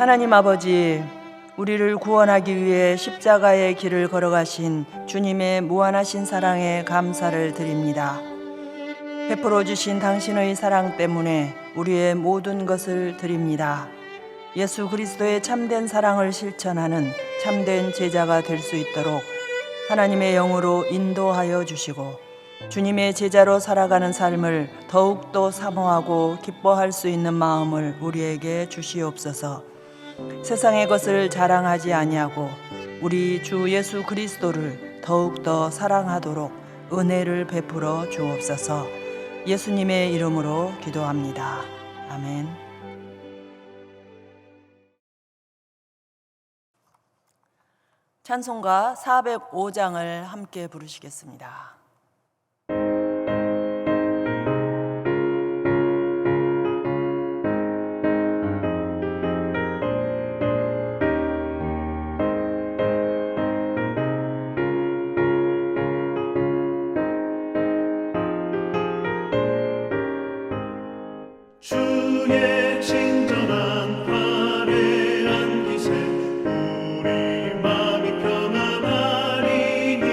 하나님 아버지, 우리를 구원하기 위해 십자가의 길을 걸어가신 주님의 무한하신 사랑에 감사를 드립니다. 베풀어 주신 당신의 사랑 때문에 우리의 모든 것을 드립니다. 예수 그리스도의 참된 사랑을 실천하는 참된 제자가 될 수 있도록 하나님의 영으로 인도하여 주시고 주님의 제자로 살아가는 삶을 더욱더 사모하고 기뻐할 수 있는 마음을 우리에게 주시옵소서. 세상의 것을 자랑하지 아니하고 우리 주 예수 그리스도를 더욱더 사랑하도록 은혜를 베풀어 주옵소서. 예수님의 이름으로 기도합니다. 아멘. 찬송가 405장을 함께 부르시겠습니다. 주의 친절한 활에 안기세 우리 마음이 평안하리니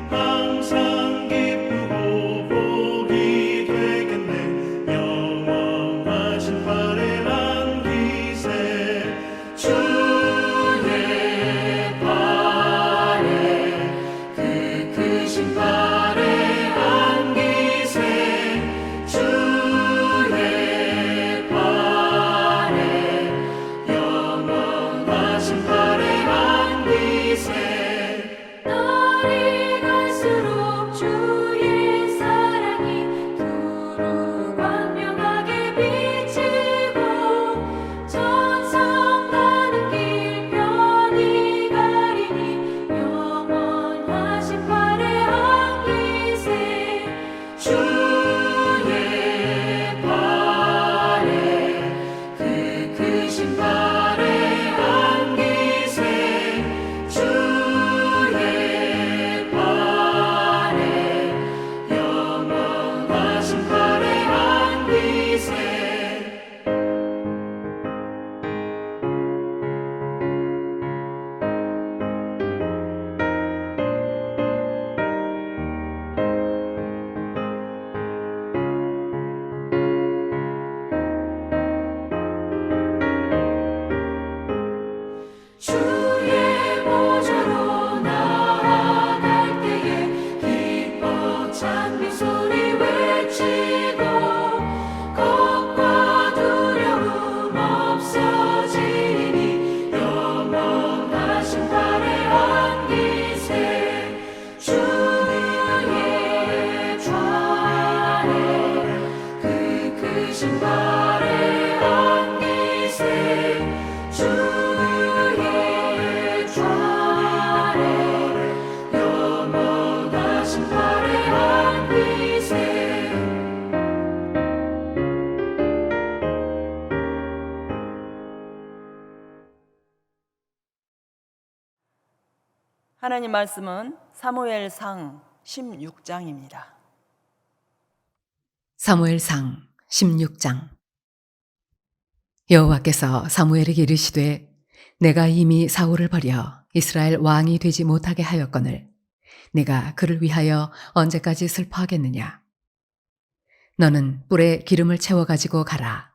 항상 기쁘고 복이 되겠네. 영원하신 팔에 안기세 주의 팔에 그 크신 팔에 안기세 날이 갈수록 주의 사랑이 두루 광명하게 비치고 천상 가는 길 편히 가리니 영원하신 팔에 안기세 주의 팔에 그 크신 팔에 안기세 주의 팔에 영원하신 팔에 안기세 주의 보좌로 나아갈 때에 기뻐 찬미 소리 외치고 겁과 두려움 없어지니 영원하신 팔에 안기세 주의 좌에 그 크신 팔에 안기세 주의 좌에 영원하신 팔에 안기세 하나님 말씀은 사무엘상 16장입니다. 사무엘상 16장. 여호와께서 사무엘에게 이르시되 내가 이미 사울을 버려 이스라엘 왕이 되지 못하게 하였거늘 내가 그를 위하여 언제까지 슬퍼하겠느냐. 너는 뿔에 기름을 채워 가지고 가라.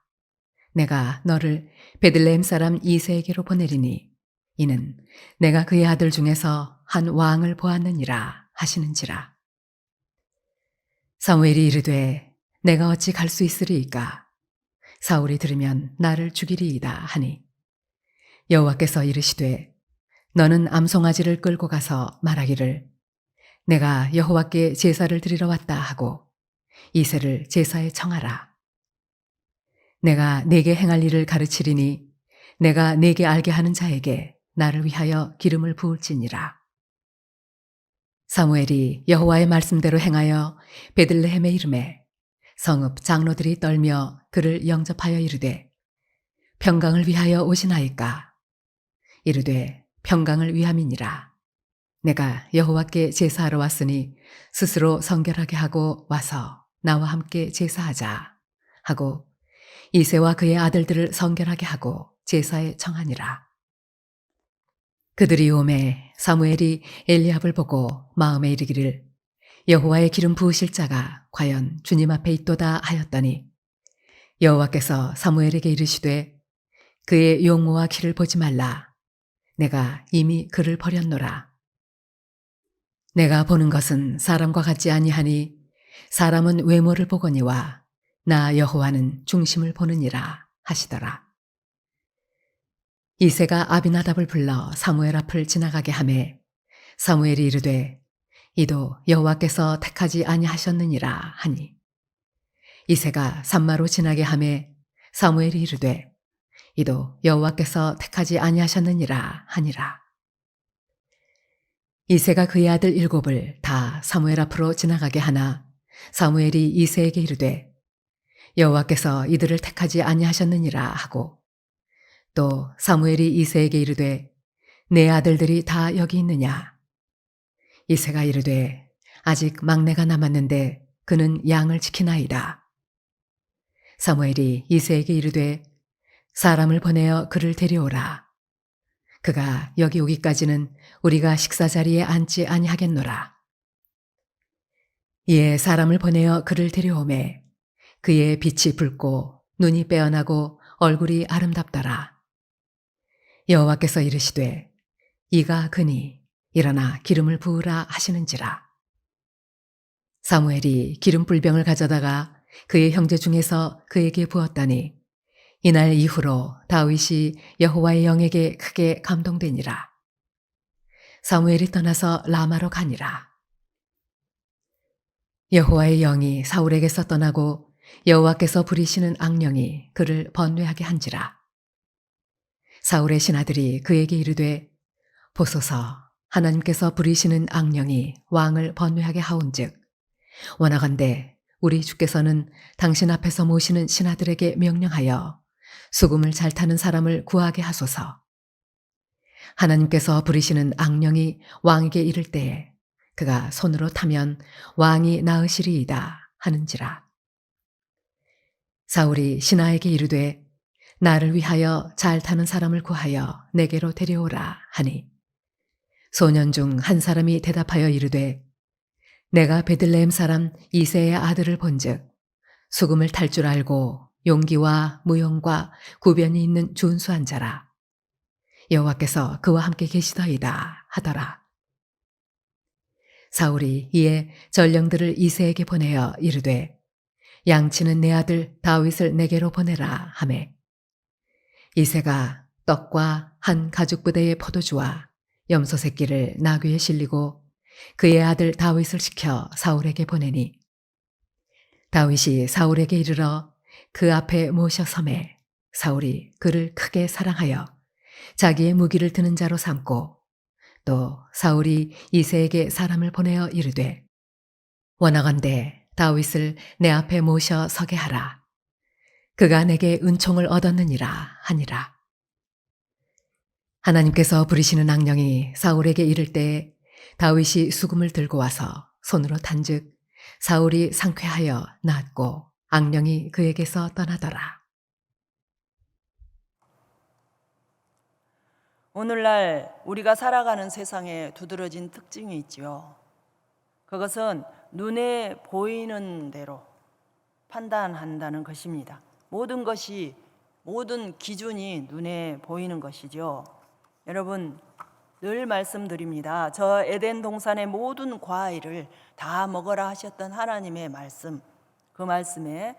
내가 너를 베들레헴 사람 이새에게로 보내리니 이는 내가 그의 아들 중에서 한 왕을 보았느니라 하시는지라. 사무엘이 이르되 내가 어찌 갈 수 있으리이까. 사울이 들으면 나를 죽이리이다 하니 여호와께서 이르시되 너는 암송아지를 끌고 가서 말하기를 내가 여호와께 제사를 드리러 왔다 하고 이새를 제사에 청하라. 내가 네게 행할 일을 가르치리니 내가 네게 알게 하는 자에게 나를 위하여 기름을 부을지니라. 사무엘이 여호와의 말씀대로 행하여 베들레헴에 이르매 성읍 장로들이 떨며 그를 영접하여 이르되 평강을 위하여 오시나이까. 이르되 평강을 위함이니라. 내가 여호와께 제사하러 왔으니 스스로 성결하게 하고 와서 나와 함께 제사하자 하고 이새와 그의 아들들을 성결하게 하고 제사에 청하니라. 그들이 오매 사무엘이 엘리압을 보고 마음에 이르기를 여호와의 기름 부으실 자가 과연 주님 앞에 있도다 하였더니 여호와께서 사무엘에게 이르시되 그의 용모와 키를 보지 말라. 내가 이미 그를 버렸노라. 내가 보는 것은 사람과 같지 아니하니 사람은 외모를 보거니와 나 여호와는 중심을 보느니라 하시더라. 이새가 아비나답을 불러 사무엘 앞을 지나가게 하매 사무엘이 이르되 이도 여호와께서 택하지 아니하셨느니라 하니 이새가 산마로 지나게 하매 사무엘이 이르되 이도 여호와께서 택하지 아니하셨느니라 하니라. 이새가 그의 아들 7을 다 사무엘 앞으로 지나가게 하나 사무엘이 이새에게 이르되 여호와께서 이들을 택하지 아니하셨느니라 하고 또 사무엘이 이새에게 이르되 내 아들들이 다 여기 있느냐. 이새가 이르되 아직 막내가 남았는데 그는 양을 지키나이다. 사무엘이 이새에게 이르되 사람을 보내어 그를 데려오라. 그가 여기 오기까지는 우리가 식사 자리에 앉지 아니하겠노라. 이에 사람을 보내어 그를 데려오매 그의 빛이 붉고 눈이 빼어나고 얼굴이 아름답더라. 여호와께서 이르시되 이가 그니 일어나 기름을 부으라 하시는지라. 사무엘이 기름 불병을 가져다가 그의 형제 중에서 그에게 부었더니 이날 이후로 다윗이 여호와의 영에게 크게 감동되니라. 사무엘이 떠나서 라마로 가니라. 여호와의 영이 사울에게서 떠나고 여호와께서 부리시는 악령이 그를 번뇌하게 한지라. 사울의 신하들이 그에게 이르되 보소서 하나님께서 부리시는 악령이 왕을 번뇌하게 하온즉 원하건대 우리 주께서는 당신 앞에서 모시는 신하들에게 명령하여 수금을 잘 타는 사람을 구하게 하소서. 하나님께서 부리시는 악령이 왕에게 이를 때에 그가 손으로 타면 왕이 나으시리이다 하는지라. 사울이 신하에게 이르되 나를 위하여 잘 타는 사람을 구하여 내게로 데려오라 하니 소년 중 한 사람이 대답하여 이르되 내가 베들레헴 사람 이새의 아들을 본즉 수금을 탈 줄 알고 용기와 무용과 구변이 있는 준수한 자라. 여호와께서 그와 함께 계시더이다 하더라. 사울이 이에 전령들을 이새에게 보내어 이르되 양치는 내 아들 다윗을 내게로 보내라 하매 이새가 떡과 한 가죽 부대의 포도주와 염소 새끼를 나귀에 실리고 그의 아들 다윗을 시켜 사울에게 보내니 다윗이 사울에게 이르러 그 앞에 모셔 서매 사울이 그를 크게 사랑하여 자기의 무기를 드는 자로 삼고 또 사울이 이새에게 사람을 보내어 이르되 원하건대 다윗을 내 앞에 모셔 서게 하라. 그가 내게 은총을 얻었느니라 하니라. 하나님께서 부리시는 악령이 사울에게 이를 때에 다윗이 수금을 들고 와서 손으로 탄즉 사울이 상쾌하여 낫고 악령이 그에게서 떠나더라. 오늘날 우리가 살아가는 세상에 두드러진 특징이 있지요. 그것은 눈에 보이는 대로 판단한다는 것입니다. 모든 것이 모든 기준이 눈에 보이는 것이죠. 여러분 늘 말씀드립니다. 저 에덴 동산의 모든 과일을 다 먹어라 하셨던 하나님의 말씀, 그 말씀에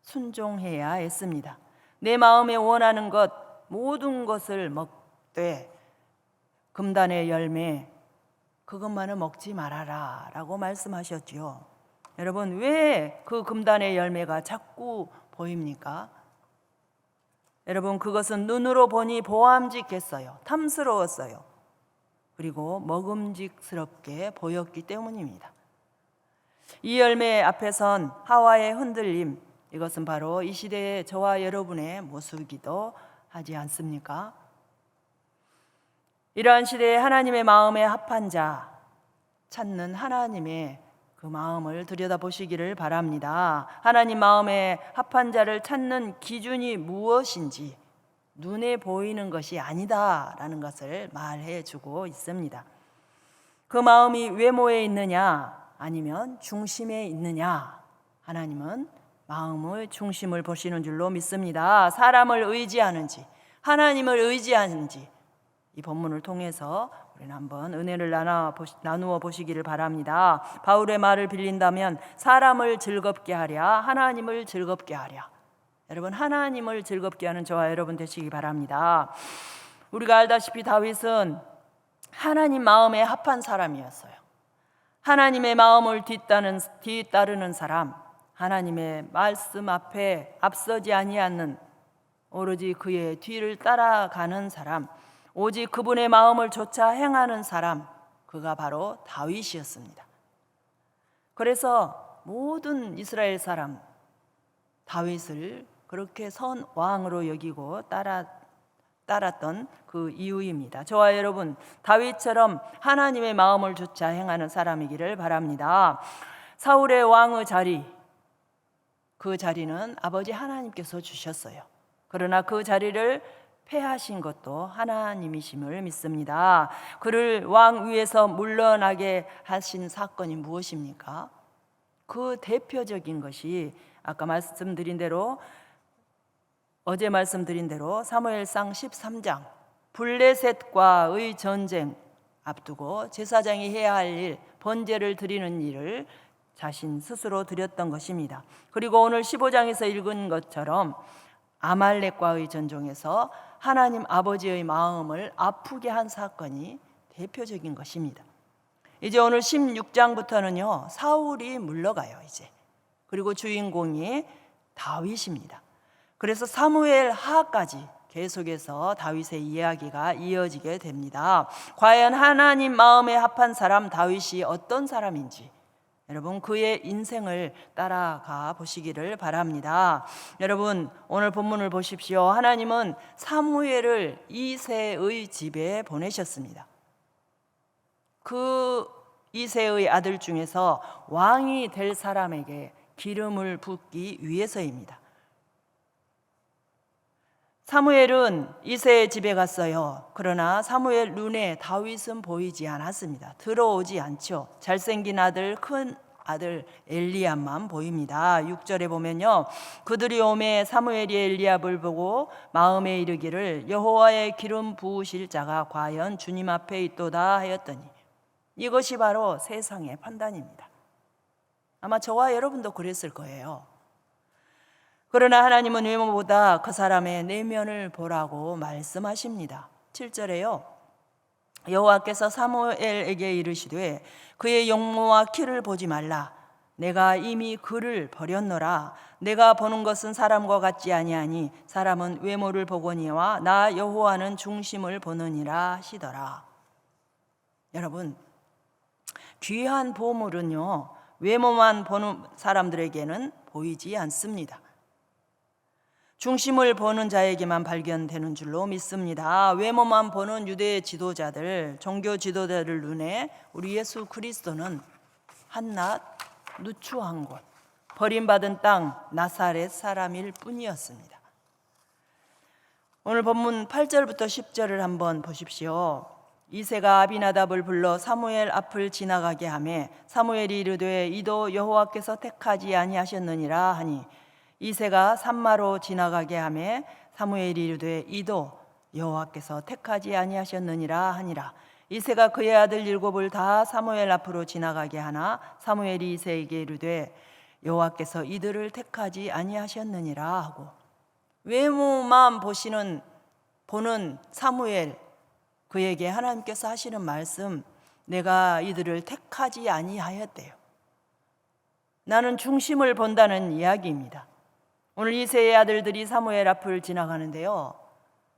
순종해야 했습니다. 내 마음에 원하는 것 모든 것을 먹되 금단의 열매 그것만은 먹지 말아라 라고 말씀하셨지요. 여러분 왜 그 금단의 열매가 자꾸 보입니까? 여러분 그것은 눈으로 보니 보암직했어요. 탐스러웠어요. 그리고 먹음직스럽게 보였기 때문입니다. 이 열매 앞에 선 하와의 흔들림, 이것은 바로 이 시대의 저와 여러분의 모습이기도 하지 않습니까? 이러한 시대에 하나님의 마음에 합한 자 찾는 하나님의 그 마음을 들여다보시기를 바랍니다. 하나님 마음에 합한 자를 찾는 기준이 무엇인지 눈에 보이는 것이 아니다라는 것을 말해 주고 있습니다. 그 마음이 외모에 있느냐 아니면 중심에 있느냐, 하나님은 마음의 중심을 보시는 줄로 믿습니다. 사람을 의지하는지 하나님을 의지하는지 이 본문을 통해서 우리는 한번 은혜를 나누어 보시기를 바랍니다. 바울의 말을 빌린다면 사람을 즐겁게 하랴 하나님을 즐겁게 하랴. 여러분, 하나님을 즐겁게 하는 저와 여러분 되시기 바랍니다. 우리가 알다시피 다윗은 하나님 마음에 합한 사람이었어요. 하나님의 마음을 뒤따르는 사람, 하나님의 말씀 앞에 앞서지 아니하는, 오로지 그의 뒤를 따라가는 사람, 오직 그분의 마음을 좇아 행하는 사람, 그가 바로 다윗이었습니다. 그래서 모든 이스라엘 사람 다윗을 그렇게 선 왕으로 여기고 따랐던 그 이유입니다. 저와 여러분, 다윗처럼 하나님의 마음을 좇아 행하는 사람이기를 바랍니다. 사울의 왕의 자리, 그 자리는 아버지 하나님께서 주셨어요. 그러나 그 자리를 패하신 것도 하나님이심을 믿습니다. 그를 왕 위에서 물러나게 하신 사건이 무엇입니까? 그 대표적인 것이 아까 어제 말씀드린 대로 사무엘상 13장 블레셋과의 전쟁 앞두고 제사장이 해야 할 일, 번제를 드리는 일을 자신 스스로 드렸던 것입니다. 그리고 오늘 15장에서 읽은 것처럼 아말렉과의 전쟁에서 하나님 아버지의 마음을 아프게 한 사건이 대표적인 것입니다. 이제 오늘 16장부터는요, 사울이 물러가요. 이제 그리고 주인공이 다윗입니다. 그래서 사무엘 하까지 계속해서 다윗의 이야기가 이어지게 됩니다. 과연 하나님 마음에 합한 사람 다윗이 어떤 사람인지 여러분, 그의 인생을 따라가 보시기를 바랍니다. 여러분, 오늘 본문을 보십시오. 하나님은 사무엘을 이새의 집에 보내셨습니다. 그 이새의 아들 중에서 왕이 될 사람에게 기름을 붓기 위해서입니다. 사무엘은 이새의 집에 갔어요. 그러나 사무엘 눈에 다윗은 보이지 않았습니다. 들어오지 않죠. 잘생긴 아들, 큰 아들 엘리압만 보입니다. 6절에 보면요, 그들이 오매 사무엘이 엘리압을 보고 마음에 이르기를 여호와의 기름 부으실 자가 과연 주님 앞에 있도다 하였더니, 이것이 바로 세상의 판단입니다. 아마 저와 여러분도 그랬을 거예요. 그러나 하나님은 외모보다 그 사람의 내면을 보라고 말씀하십니다. 7절에요, 여호와께서 사무엘에게 이르시되 그의 용모와 키를 보지 말라. 내가 이미 그를 버렸노라. 내가 보는 것은 사람과 같지 아니하니 사람은 외모를 보거니와 나 여호와는 중심을 보느니라 하시더라. 여러분, 귀한 보물은요, 외모만 보는 사람들에게는 보이지 않습니다. 중심을 보는 자에게만 발견되는 줄로 믿습니다. 외모만 보는 유대 지도자들, 종교 지도자들 눈에 우리 예수 그리스도는 한낱 누추한 곳, 버림받은 땅 나사렛 사람일 뿐이었습니다. 오늘 본문 8절부터 10절을 한번 보십시오. 이새가 아비나답을 불러 사무엘 앞을 지나가게 하매 사무엘이 이르되 이도 여호와께서 택하지 아니하셨느니라 하니, 이새가 산마로 지나가게 하매 사무엘이 이르되 이도 여호와께서 택하지 아니하셨느니라 하니라. 이새가 그의 아들 7을 다 사무엘 앞으로 지나가게 하나 사무엘이 이새에게 이르되 여호와께서 이들을 택하지 아니하셨느니라 하고, 외모만 보는 사무엘, 그에게 하나님께서 하시는 말씀, 내가 이들을 택하지 아니하였대요. 나는 중심을 본다는 이야기입니다. 오늘 이새의 아들들이 사무엘 앞을 지나가는데요,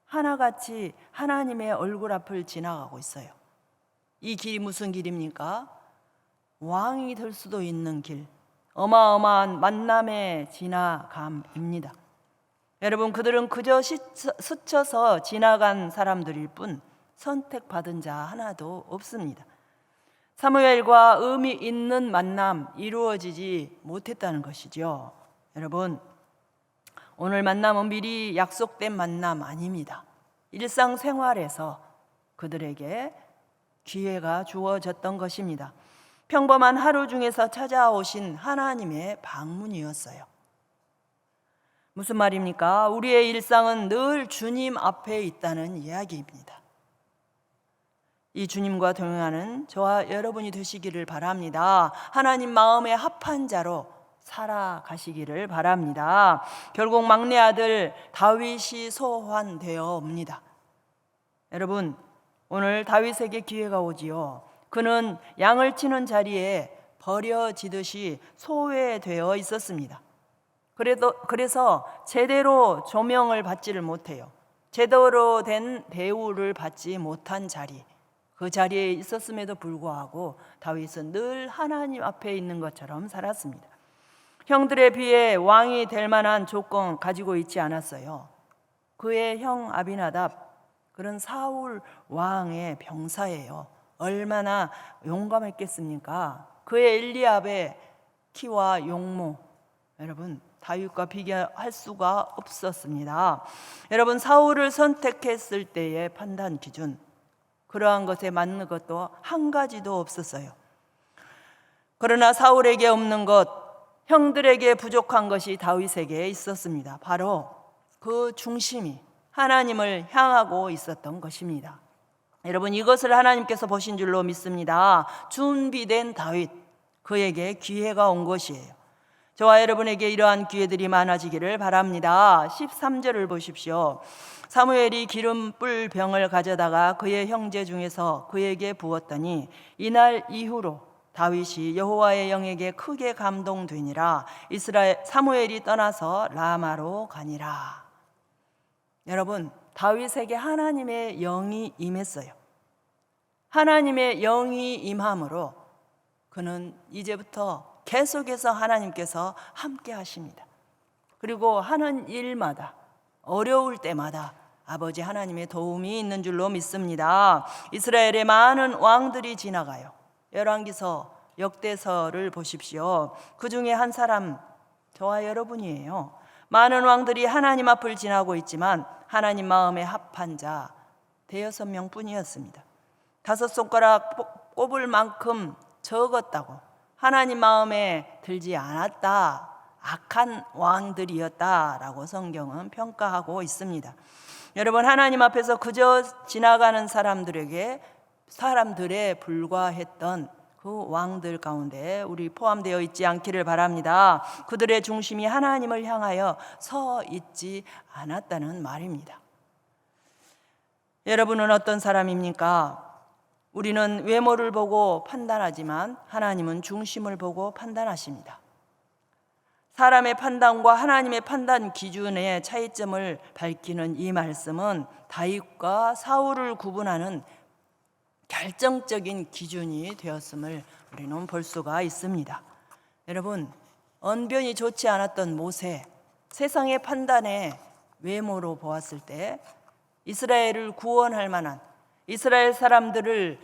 하나같이 하나님의 얼굴 앞을 지나가고 있어요. 이 길이 무슨 길입니까? 왕이 될 수도 있는 길, 어마어마한 만남의 지나감입니다. 여러분, 그들은 그저 스쳐서 지나간 사람들일 뿐 선택받은 자 하나도 없습니다. 사무엘과 의미 있는 만남 이루어지지 못했다는 것이죠. 여러분, 오늘 만남은 미리 약속된 만남 아닙니다. 일상생활에서 그들에게 기회가 주어졌던 것입니다. 평범한 하루 중에서 찾아오신 하나님의 방문이었어요. 무슨 말입니까? 우리의 일상은 늘 주님 앞에 있다는 이야기입니다. 이 주님과 동행하는 저와 여러분이 되시기를 바랍니다. 하나님 마음에 합한 자로 살아가시기를 바랍니다. 결국 막내 아들 다윗이 소환되어 옵니다. 여러분, 오늘 다윗에게 기회가 오지요. 그는 양을 치는 자리에 버려지듯이 소외되어 있었습니다. 그래서 제대로 조명을 받지를 못해요. 제대로 된 대우를 받지 못한 자리, 그 자리에 있었음에도 불구하고 다윗은 늘 하나님 앞에 있는 것처럼 살았습니다. 형들에 비해 왕이 될 만한 조건 가지고 있지 않았어요. 그의 형 아비나답, 그런 사울 왕의 병사예요. 얼마나 용감했겠습니까? 그의 엘리압의 키와 용모, 여러분 다윗과 비교할 수가 없었습니다. 여러분, 사울을 선택했을 때의 판단 기준, 그러한 것에 맞는 것도 한 가지도 없었어요. 그러나 사울에게 없는 것, 형들에게 부족한 것이 다윗에게 있었습니다. 바로 그 중심이 하나님을 향하고 있었던 것입니다. 여러분, 이것을 하나님께서 보신 줄로 믿습니다. 준비된 다윗, 그에게 기회가 온 것이에요. 저와 여러분에게 이러한 기회들이 많아지기를 바랍니다. 13절을 보십시오. 사무엘이 기름불 병을 가져다가 그의 형제 중에서 그에게 부었더니 이날 이후로 다윗이 여호와의 영에게 크게 감동되니라. 사무엘이 떠나서 라마로 가니라. 여러분, 다윗에게 하나님의 영이 임했어요. 하나님의 영이 임함으로 그는 이제부터 계속해서 하나님께서 함께 하십니다. 그리고 하는 일마다, 어려울 때마다 아버지 하나님의 도움이 있는 줄로 믿습니다. 이스라엘의 많은 왕들이 지나가요. 열왕기서, 역대서를 보십시오. 그 중에 한 사람, 저와 여러분이에요. 많은 왕들이 하나님 앞을 지나고 있지만 하나님 마음에 합한 자 5명 뿐이었습니다. 5손가락 꼽을 만큼 적었다고, 하나님 마음에 들지 않았다, 악한 왕들이었다라고 성경은 평가하고 있습니다. 여러분, 하나님 앞에서 그저 지나가는 사람들에 불과했던 그 왕들 가운데 우리 포함되어 있지 않기를 바랍니다. 그들의 중심이 하나님을 향하여 서 있지 않았다는 말입니다. 여러분은 어떤 사람입니까? 우리는 외모를 보고 판단하지만 하나님은 중심을 보고 판단하십니다. 사람의 판단과 하나님의 판단 기준의 차이점을 밝히는 이 말씀은 다윗과 사울을 구분하는 결정적인 기준이 되었음을 우리는 볼 수가 있습니다. 여러분, 언변이 좋지 않았던 모세, 세상의 판단에 외모로 보았을 때 이스라엘을 구원할 만한, 이스라엘 사람들을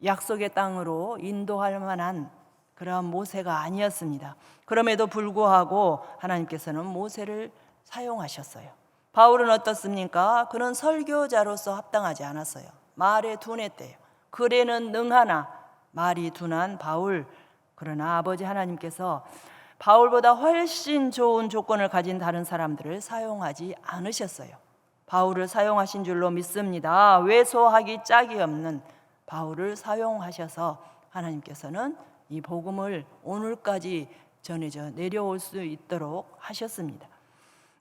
약속의 땅으로 인도할 만한 그러한 모세가 아니었습니다. 그럼에도 불구하고 하나님께서는 모세를 사용하셨어요. 바울은 어떻습니까? 그는 설교자로서 합당하지 않았어요. 말에 둔했대요. 글에는 능하나 말이 둔한 바울. 그러나 아버지 하나님께서 바울보다 훨씬 좋은 조건을 가진 다른 사람들을 사용하지 않으셨어요. 바울을 사용하신 줄로 믿습니다. 왜소하기 짝이 없는 바울을 사용하셔서 하나님께서는 이 복음을 오늘까지 전해져 내려올 수 있도록 하셨습니다.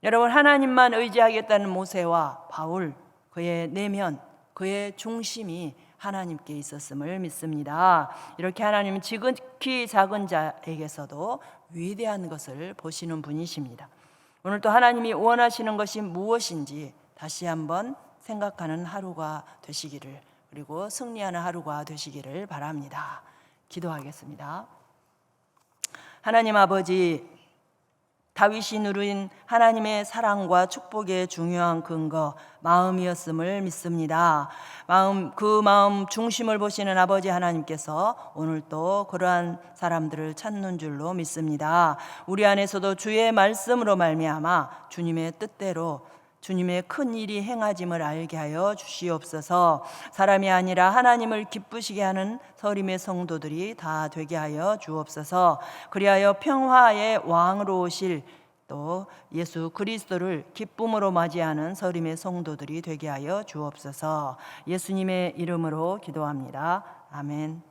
여러분, 하나님만 의지하겠다는 모세와 바울, 그의 내면, 그의 중심이 하나님께 있었음을 믿습니다. 이렇게 하나님은 지극히 작은 자에게서도 위대한 것을 보시는 분이십니다. 오늘 또 하나님이 원하시는 것이 무엇인지 다시 한번 생각하는 하루가 되시기를, 그리고 승리하는 하루가 되시기를 바랍니다. 기도하겠습니다. 하나님 아버지, 다윗이 누린 하나님의 사랑과 축복의 중요한 근거, 마음이었음을 믿습니다. 그 마음 중심을 보시는 아버지 하나님께서 오늘 또 그러한 사람들을 찾는 줄로 믿습니다. 우리 안에서도 주의 말씀으로 말미암아 주님의 뜻대로 주님의 큰 일이 행하짐을 알게 하여 주시옵소서. 사람이 아니라 하나님을 기쁘시게 하는 서림의 성도들이 다 되게 하여 주옵소서. 그리하여 평화의 왕으로 오실 또 예수 그리스도를 기쁨으로 맞이하는 서림의 성도들이 되게 하여 주옵소서. 예수님의 이름으로 기도합니다. 아멘.